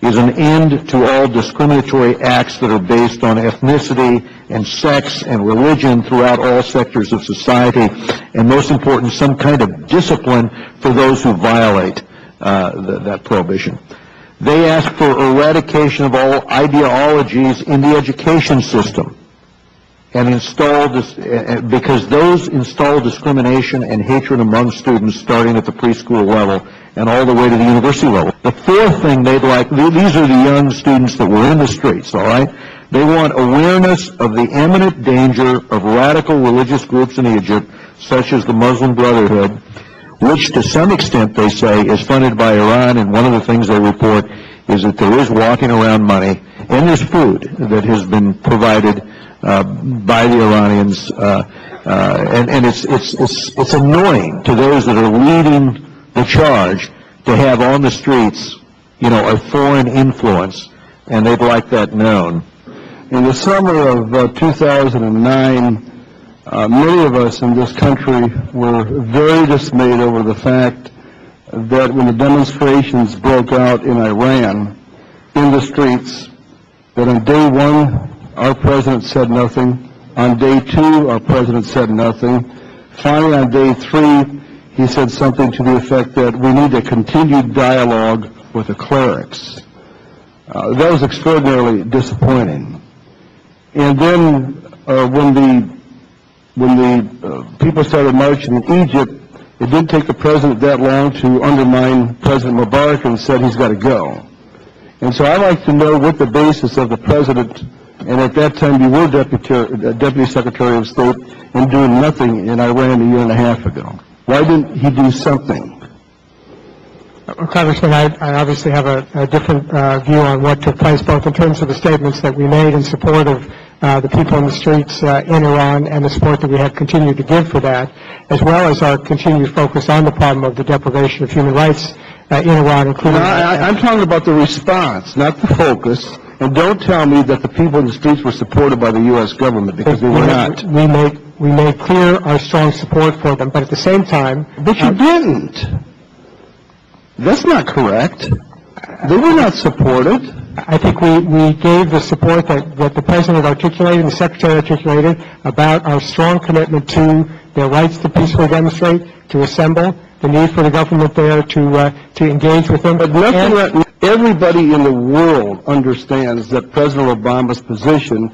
is an end to all discriminatory acts that are based on ethnicity and sex and religion throughout all sectors of society, and most important, some kind of discipline for those who violate that prohibition. They ask for eradication of all ideologies in the education system, and install this, because those install discrimination and hatred among students starting at the preschool level and all the way to the university level. The fourth thing they'd like, these are the young students that were in the streets, all right? They want awareness of the imminent danger of radical religious groups in Egypt, such as the Muslim Brotherhood, which to some extent, they say, is funded by Iran, and one of the things they report is that there is walking around money, and there's food that has been provided by the Iranians, and it's annoying to those that are leading the charge to have on the streets, you know, a foreign influence, and they'd like that known. In the summer of 2009, many of us in this country were very dismayed over the fact that when the demonstrations broke out in Iran, in the streets, that on day one, our president said nothing. On day two, our president said nothing. Finally, on day three, he said something to the effect that we need a continued dialogue with the clerics. That was extraordinarily disappointing. And then when the people started marching in Egypt, it didn't take the president that long to undermine President Mubarak and said he's got to go. And so I'd like to know what the basis of the president, and at that time you were Deputy Secretary of State, in doing nothing in Iran a year and a half ago. Why didn't he do something? Congressman, I obviously have a different view on what took place, both in terms of the statements that we made in support of the people in the streets in Iran and the support that we have continued to give for that, as well as our continued focus on the problem of the deprivation of human rights in Iran, including... I'm talking about the response, not the focus. And don't tell me that the people in the streets were supported by the U.S. government, because they were not. We made clear our strong support for them, but at the same time... But you didn't. That's not correct. They were not supported. I think we gave the support that the President articulated and the Secretary articulated about our strong commitment to their rights to peacefully demonstrate, to assemble, the need for the government there to engage with them. But everybody in the world understands that President Obama's position